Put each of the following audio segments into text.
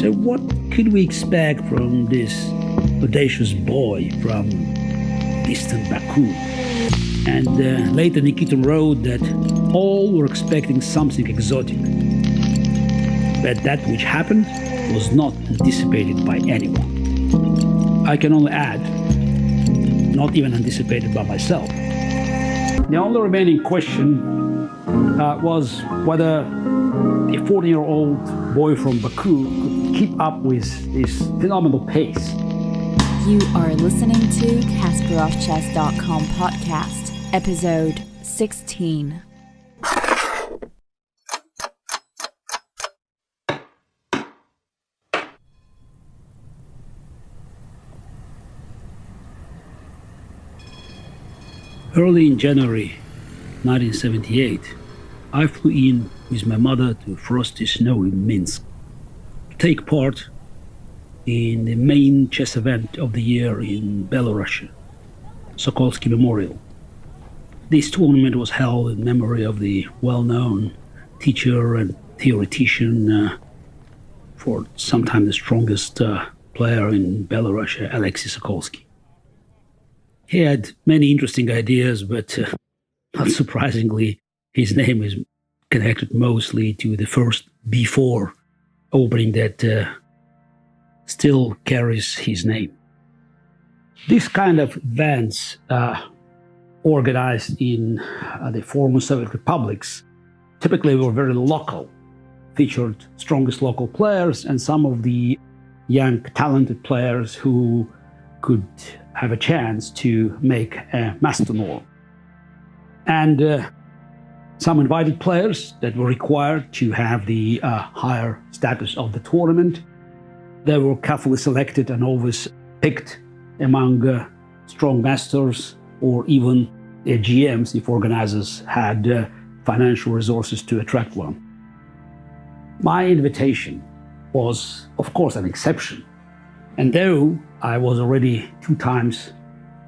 So what could we expect from this audacious boy from distant Baku? And later Nikita wrote that all were expecting something exotic. But that which happened was not anticipated by anyone. I can only add, not even anticipated by myself. The only remaining question was whether a 14-year-old boy from Baku could keep up with this phenomenal pace. You are listening to Kasparovchess.com podcast, episode 16. Early in January 1978, I flew in with my mother to frosty, snowy Minsk to take part in the main chess event of the year in Belarus, Sokolsky Memorial. This tournament was held in memory of the well-known teacher and theoretician, for some time the strongest player in Belarus, Alexei Sokolsky. He had many interesting ideas, but not surprisingly, his name is connected mostly to the first B4 opening that still carries his name. This kind of events organized in the former Soviet republics typically were very local, featured strongest local players and some of the young talented players who could have a chance to make a master norm. And some invited players that were required to have the higher status of the tournament. They were carefully selected and always picked among strong masters or even GMs if organizers had financial resources to attract one. My invitation was, of course, an exception. And though I was already 2 times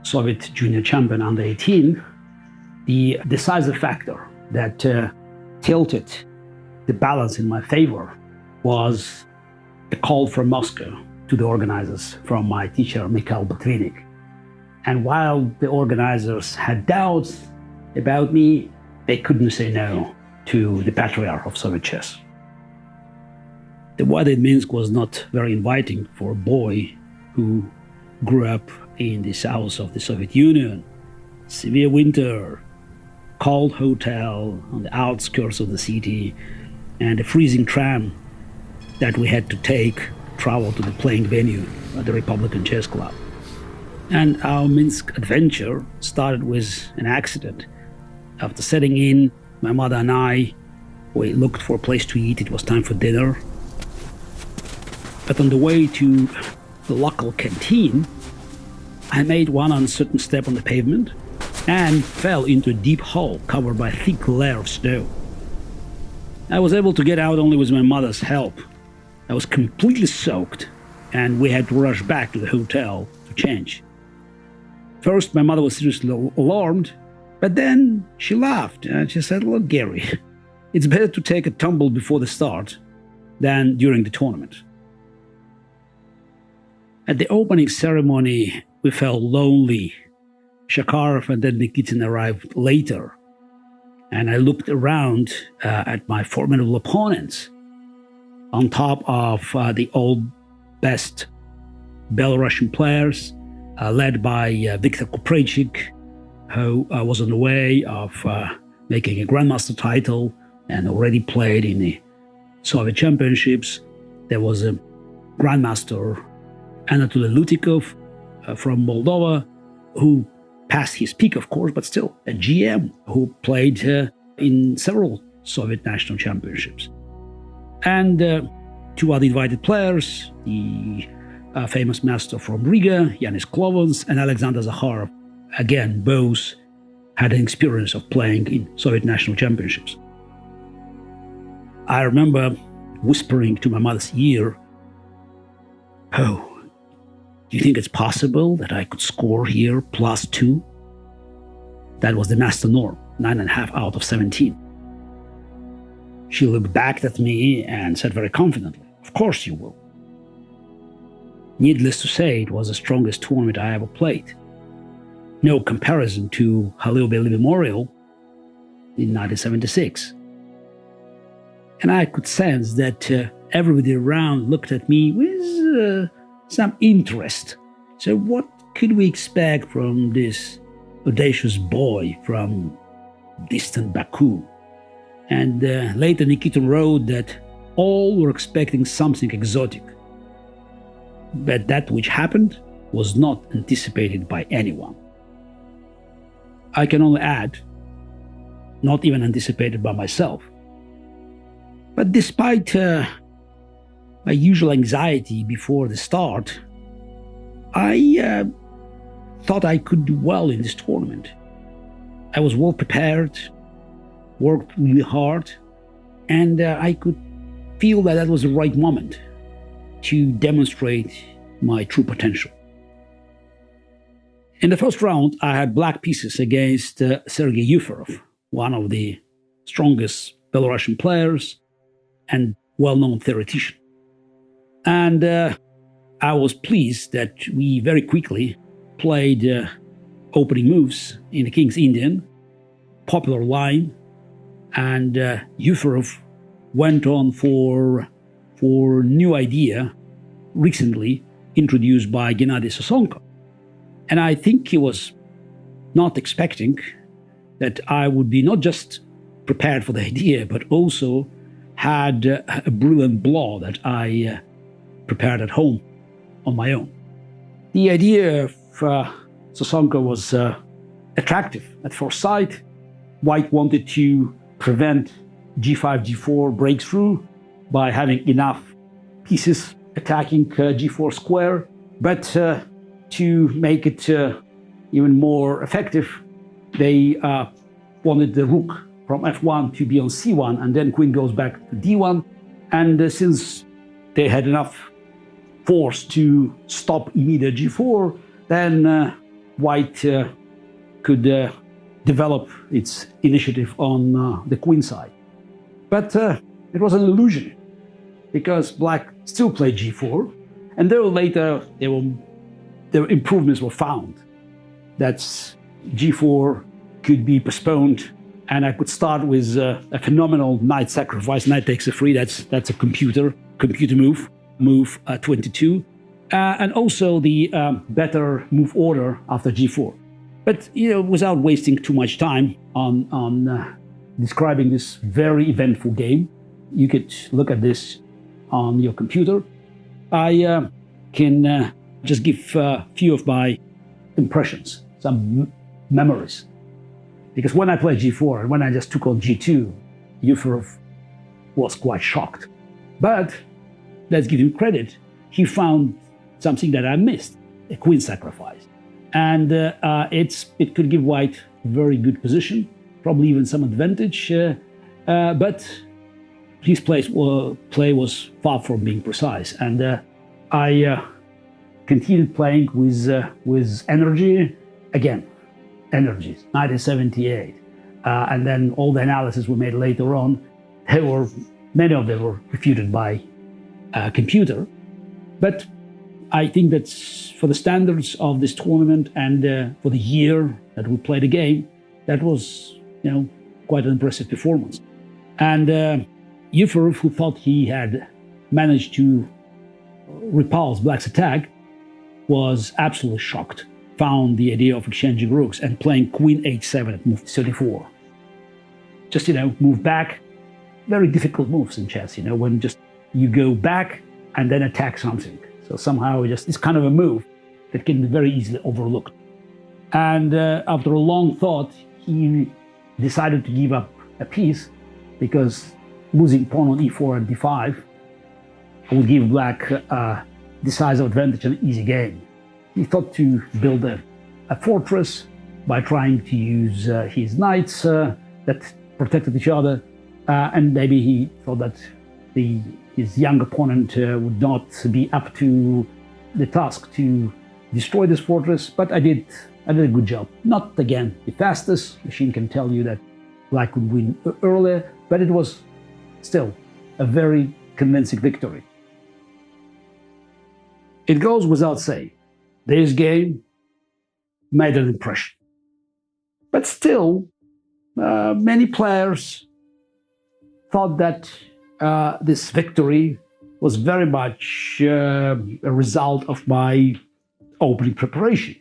Soviet junior champion under 18, the decisive factor that tilted the balance in my favor was a call from Moscow to the organizers from my teacher, Mikhail Botvinnik. And while the organizers had doubts about me, they couldn't say no to the patriarch of Soviet chess. The weather in Minsk was not very inviting for a boy who grew up in the south of the Soviet Union. Severe winter, cold hotel on the outskirts of the city, and a freezing tram that we had to take, travel to the playing venue at the Republican Chess Club. And our Minsk adventure started with an accident. After setting in, my mother and I, we looked for a place to eat. It was time for dinner. But on the way to the local canteen, I made one uncertain step on the pavement and fell into a deep hole covered by a thick layer of snow. I was able to get out only with my mother's help. I was completely soaked, and we had to rush back to the hotel to change. First, my mother was seriously alarmed, but then she laughed and she said, "Look, Gary, it's better to take a tumble before the start than during the tournament." At the opening ceremony, we felt lonely. Shakarov and then Nikitin arrived later, and I looked around at my formidable opponents. On top of the old best Belarusian players, led by Viktor Koprechik, who was on the way of making a Grandmaster title and already played in the Soviet championships. There was a Grandmaster, Anatoly Lutikov from Moldova, who passed his peak, of course, but still a GM who played in several Soviet national championships. And 2 other invited players, the famous master from Riga, Yanis Klovans, and Alexander Zakharov. Again, both had an experience of playing in Soviet national championships. I remember whispering to my mother's ear, "Oh, do you think it's possible that I could score here +2? That was the master norm, 9.5 out of 17. She looked back at me and said very confidently, "Of course you will. Needless to say, it was the strongest tournament I ever played. No comparison to Sokolsky Memorial in 1976. And I could sense that everybody around looked at me with some interest. So what could we expect from this audacious boy from distant Baku? And later Nikita wrote that all were expecting something exotic. But that which happened was not anticipated by anyone. I can only add, not even anticipated by myself. But despite my usual anxiety before the start, I thought I could do well in this tournament. I was well prepared, worked really hard, and I could feel that was the right moment to demonstrate my true potential. In the first round, I had black pieces against Sergei Yuferov, one of the strongest Belarusian players and well-known theoretician. And I was pleased that we very quickly played opening moves in the King's Indian, popular line, and Yuferov went on for new idea recently introduced by Gennady Sosonko. And I think he was not expecting that I would be not just prepared for the idea, but also had a brilliant blow that I prepared at home on my own. The idea of Sosonko was attractive at first sight. White wanted to prevent g5, g4 breakthrough by having enough pieces attacking g4 square, but to make it even more effective, they wanted the rook from f1 to be on c1, and then queen goes back to d1. And since they had enough force to stop immediate g4, then white could develop its initiative on the queen side. But it was an illusion, because black still played g4, and though later their improvements were found, that g4 could be postponed, and I could start with a phenomenal knight sacrifice. Knight takes a3. That's a computer move 22, and also the better move order after g4. But without wasting too much time on describing this very eventful game, you could look at this on your computer. I can just give a few of my impressions, some memories. Because when I played g4 and when I just took on g2, Yuferov was quite shocked. But let's give him credit, he found something that I missed, a queen sacrifice. And it could give white a very good position, probably even some advantage, but his play was far from being precise. And I continued playing with energy, again, energies, 1978. And then all the analysis we made later on, many of them were refuted by computer. But I think that for the standards of this tournament and for the year that we played the game, that was, quite an impressive performance. And Yuferov, who thought he had managed to repulse black's attack, was absolutely shocked. Found the idea of exchanging rooks and playing queen h7 at move 34. Just, move back. Very difficult moves in chess, when just you go back and then attack something. So somehow it's kind of a move that can be very easily overlooked. And after a long thought, he decided to give up a piece, because losing pawn on e4 and d5 will give black a decisive advantage and an easy game. He thought to build a fortress by trying to use his knights that protected each other, and maybe he thought that his young opponent would not be up to the task to destroy this fortress, but I did a good job. Not, again, the fastest. Machine can tell you that black could win earlier, but it was still a very convincing victory. It goes without saying, this game made an impression. But still, many players thought that this victory was very much a result of my opening preparation.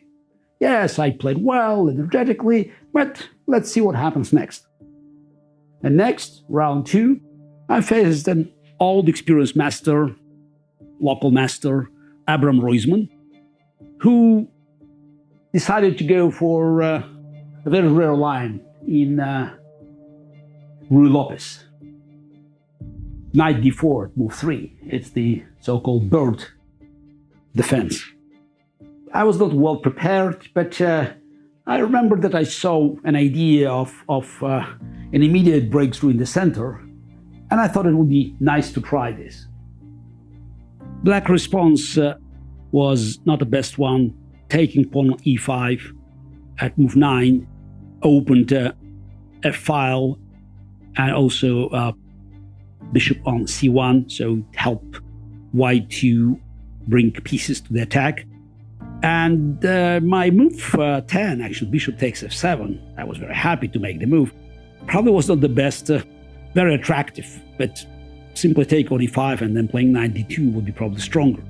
Yes, I played well, energetically, but let's see what happens next. And next, round 2, I faced an old experienced master, local master, Abram Roisman, who decided to go for a very rare line in Ruy Lopez. Knight d4, move 3. It's the so-called bird defense. I was not well prepared, but I remember that I saw an idea of an immediate breakthrough in the center, and I thought it would be nice to try this. Black response was not the best one, taking pawn on e5 at move 9, opened a file, and also bishop on c1, so it helped white to bring pieces to the attack. And my move 10, actually, bishop takes f7, I was very happy to make the move. Probably was not the best, very attractive, but simply take on e5 and then playing knight d2 would be probably stronger.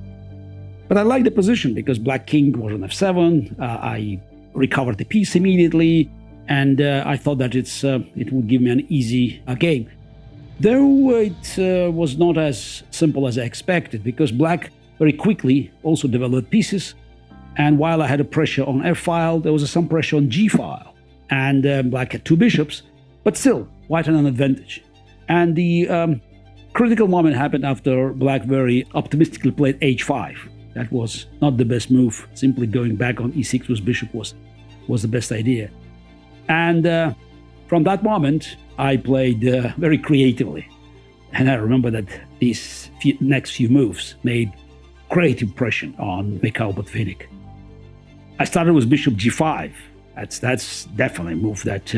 But I like the position because black king was on f7, I recovered the piece immediately, and I thought that it would give me an easy game. Though it was not as simple as I expected, because black very quickly also developed pieces, and while I had a pressure on f-file, there was some pressure on g-file, and black had 2 bishops, but still, white had an advantage. And the critical moment happened after black very optimistically played h5. That was not the best move. Simply going back on e6 with bishop was the best idea. And from that moment, I played very creatively. And I remember that these next few moves made great impression on Mikhail Botvinnik. I started with bishop g5. That's definitely a move that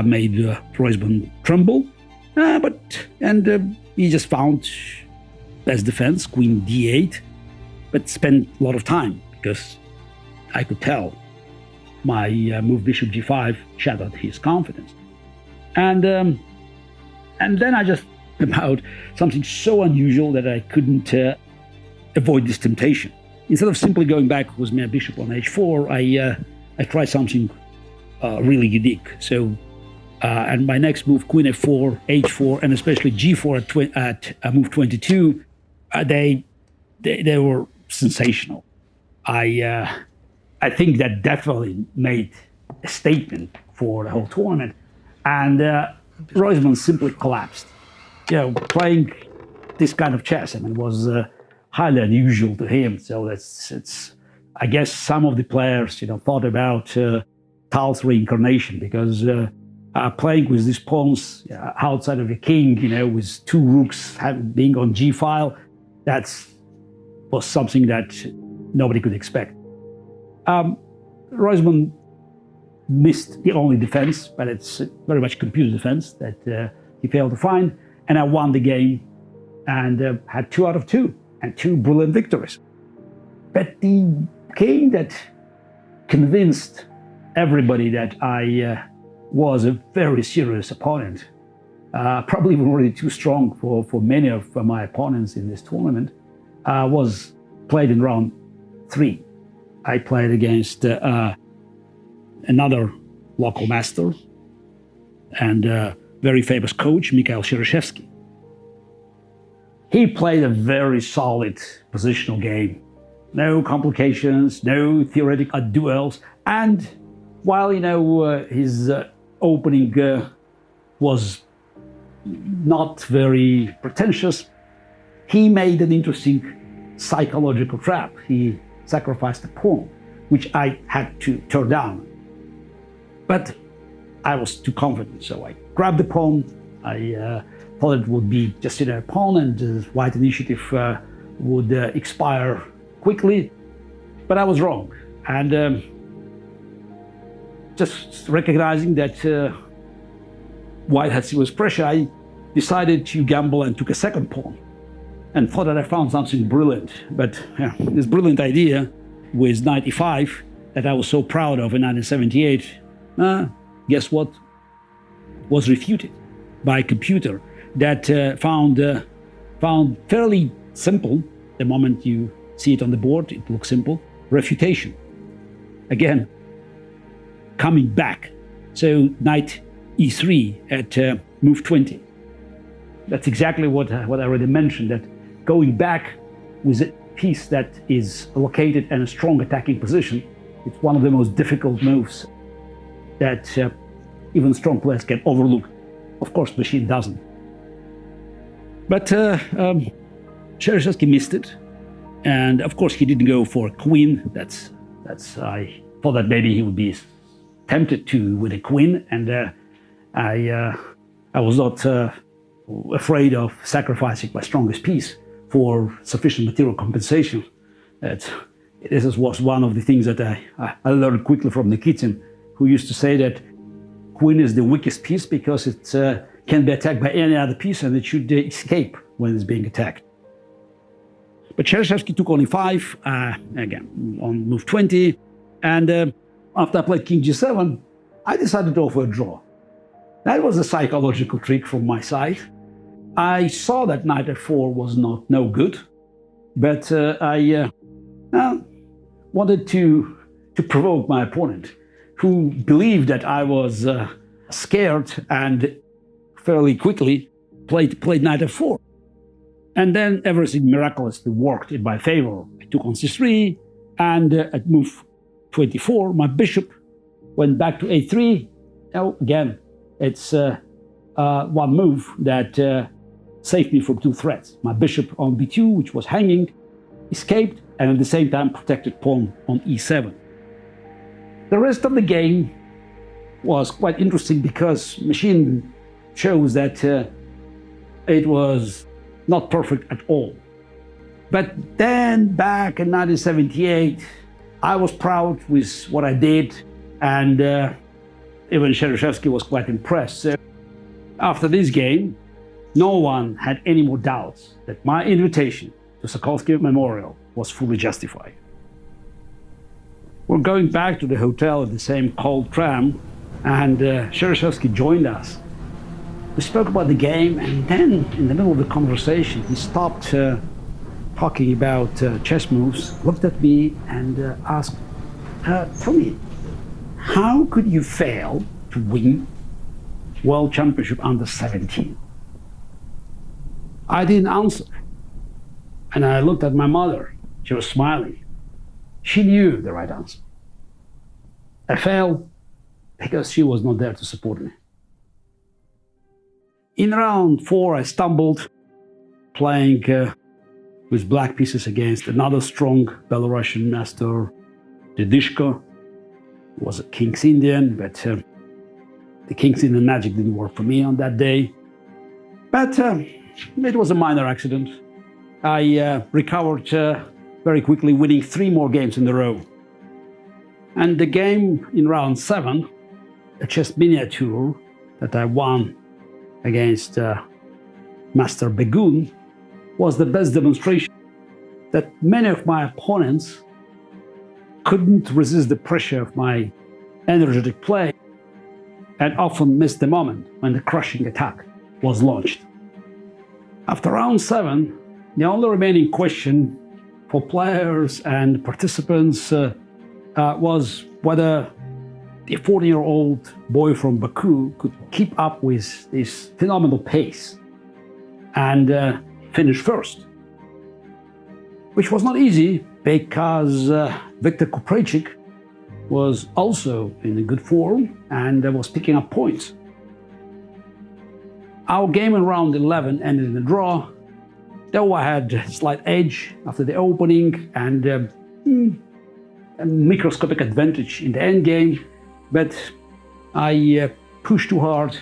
made Roisman tremble. And he just found best defense, queen d8, but spent a lot of time because I could tell my move bishop g5 shattered his confidence. And then I just about something so unusual that I couldn't avoid this temptation. Instead of simply going back with my bishop on h4, I tried something really unique. So, and my next move, queen f4, h4, and especially g4 at move 22, they were sensational. I think that definitely made a statement for the whole tournament. And Roisman simply collapsed. You know, playing this kind of chess, I mean, was highly unusual to him. So I guess some of the players, thought about Tal's reincarnation, because playing with these pawns outside of the king, with 2 rooks being on g-file, that was something that nobody could expect. Roisman missed the only defense, but it's very much computer defense that he failed to find, and I won the game and had 2 out of 2 and 2 brilliant victories. But the game that convinced everybody that I was a very serious opponent, probably already too strong for many of my opponents in this tournament, was played in round 3. I played against another local master and very famous coach, Mikhail Botvinnik. He played a very solid positional game. No complications, no theoretical duels. And while, his opening was not very pretentious, he made an interesting psychological trap. He sacrificed a pawn, which I had to turn down. But I was too confident, so I grabbed the pawn. I thought it would be just a pawn and the white initiative would expire quickly, but I was wrong. And just recognizing that white had serious pressure, I decided to gamble and took a second pawn. and thought that I found something brilliant. But this brilliant idea with knight e5 that I was so proud of in 1978, guess what? Was refuted by a computer that found fairly simple, the moment you see it on the board, it looks simple, refutation. Again, coming back. So knight e3 at move 20. That's exactly what I already mentioned, that going back with a piece that is located in a strong attacking position, it's one of the most difficult moves that even strong players can overlook. Of course, machine doesn't. But Cheryshavsky missed it. And of course, he didn't go for a queen. I thought that maybe he would be tempted to with a queen. And I was not afraid of sacrificing my strongest piece for sufficient material compensation. This was one of the things that I learned quickly from Nikitin, who used to say that queen is the weakest piece because it can be attacked by any other piece and it should escape when it's being attacked. But Cheryshavsky took only 5, again, on move 20. And after I played king g7, I decided to offer a draw. That was a psychological trick from my side. I saw that knight f4 was no good, but I wanted to provoke my opponent, who believed that I was scared and fairly quickly played knight f4. And then everything miraculously worked in my favor. I took on c3, and at move 24, my bishop went back to a3. Now, again, it's one move that saved me from 2 threats. My bishop on b2, which was hanging, escaped, and at the same time protected pawn on e7. The rest of the game was quite interesting because machine shows that it was not perfect at all. But then back in 1978, I was proud with what I did, and even Cheryshavsky was quite impressed. So after this game, no one had any more doubts that my invitation to Sokolsky Memorial was fully justified. We're going back to the hotel in the same cold tram, and Cheryshavsky joined us. We spoke about the game, and then in the middle of the conversation, he stopped talking about chess moves, looked at me and asked, tell me, how could you fail to win World Championship under 17? I didn't answer. And I looked at my mother. She was smiling. She knew the right answer. I failed because she was not there to support me. In round 4, I stumbled, playing with black pieces against another strong Belarusian master, Didishko. He was a King's Indian, but the King's Indian magic didn't work for me on that day. But it was a minor accident. I recovered very quickly, winning 3 more games in a row. And the game in round 7, a chess miniature that I won against Master Begun, was the best demonstration that many of my opponents couldn't resist the pressure of my energetic play and often missed the moment when the crushing attack was launched. After round 7, the only remaining question for players and participants was whether the 14-year-old boy from Baku could keep up with this phenomenal pace and finish first, which was not easy because Viktor Kupreychik was also in a good form and was picking up points. Our game in round 11 ended in a draw, though I had a slight edge after the opening and a microscopic advantage in the endgame, but I pushed too hard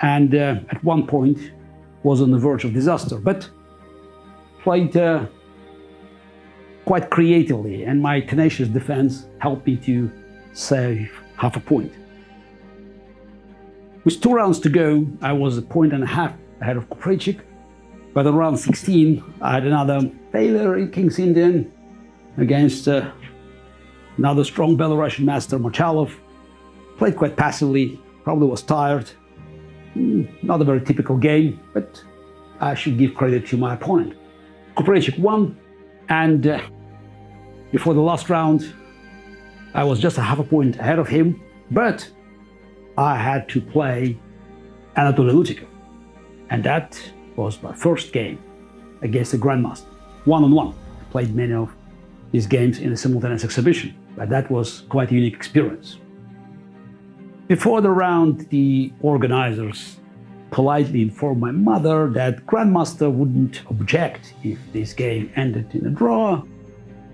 and at one point was on the verge of disaster, but played quite creatively, and my tenacious defense helped me to save half a point. With 2 rounds to go, I was a point and a half ahead of Kupreychik, But around 16, I had another failure in King's Indian against another strong Belarusian master, Marchalov. Played quite passively, probably was tired. Not a very typical game, but I should give credit to my opponent. Kasparov won, and before the last round, I was just a half a point ahead of him, but I had to play Anatoly Lutikov. And that was my first game against a Grandmaster, one-on-one. I played many of these games in a simultaneous exhibition, but that was quite a unique experience. Before the round, the organizers politely informed my mother that Grandmaster wouldn't object if this game ended in a draw,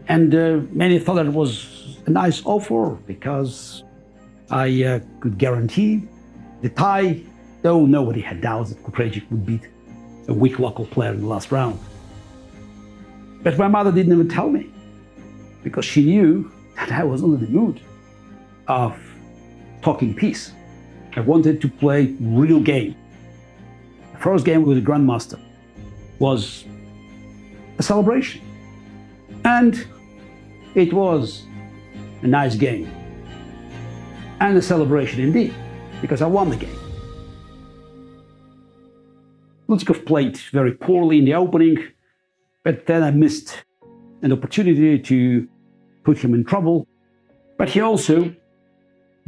and many thought that it was a nice offer because I could guarantee the tie, though nobody had doubts that Kasparov would beat a weak local player in the last round. But my mother didn't even tell me, because she knew that I was not in the mood of talking peace. I wanted to play real game. The first game with the Grandmaster was a celebration. And it was a nice game. And a celebration indeed, because I won the game. Lutikov played very poorly in the opening, but then I missed an opportunity to put him in trouble. But he also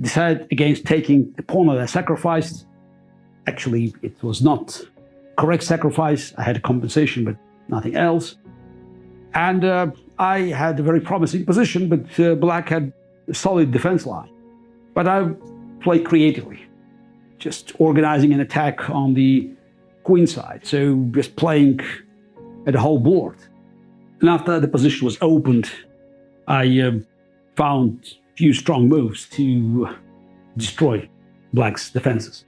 decided against taking a pawn that I sacrificed. Actually, it was not correct sacrifice. I had a compensation, but nothing else. And I had a very promising position, but Black had a solid defense line. But I played creatively, just organizing an attack on the queen side. So just playing at the whole board. And after the position was opened, I found a few strong moves to destroy Black's defenses.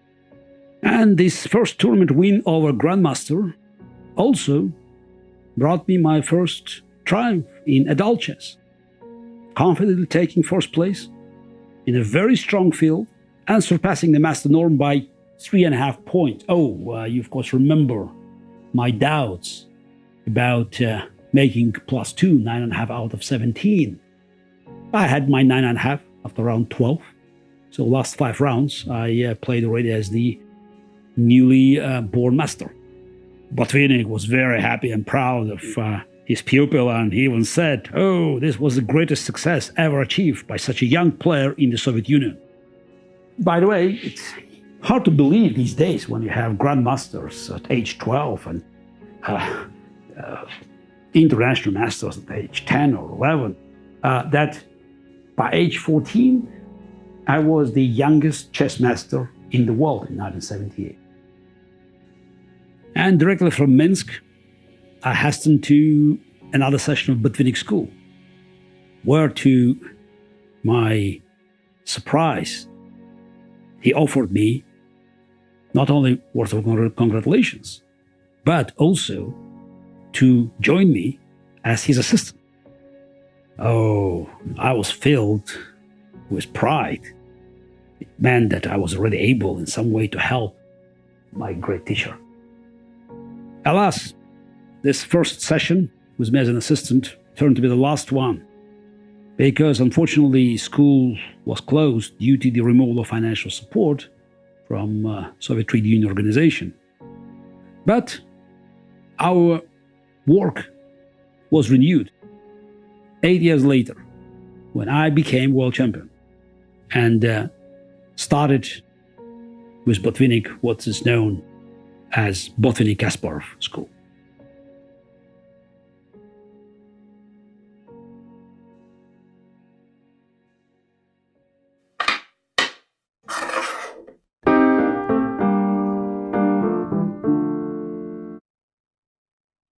And this first tournament win over Grandmaster also brought me my first triumph in adult chess. Confidently taking first place in a very strong field and surpassing the master norm by 3.5 points. You of course remember my doubts about making +2, 9.5 out of 17. I had my 9.5 after round 12. So last 5 rounds, I played already as the newly born master. Botvinnik was very happy and proud of his pupil, and he even said, "Oh, this was the greatest success ever achieved by such a young player in the Soviet Union." By the way, it's hard to believe these days when you have grandmasters at age 12 and international masters at age 10 or 11, that by age 14, I was the youngest chess master in the world in 1978. And directly from Minsk, I hastened to another session of Botvinnik School, where to my surprise, he offered me not only words of congratulations, but also to join me as his assistant. Oh, I was filled with pride. It meant that I was already able in some way to help my great teacher. Alas, this first session with me as an assistant turned to be the last one, because unfortunately school was closed due to the removal of financial support from Soviet Trade Union organization. But our work was renewed 8 years later, when I became world champion and started with Botvinnik what is known as Botvinnik Kasparov School.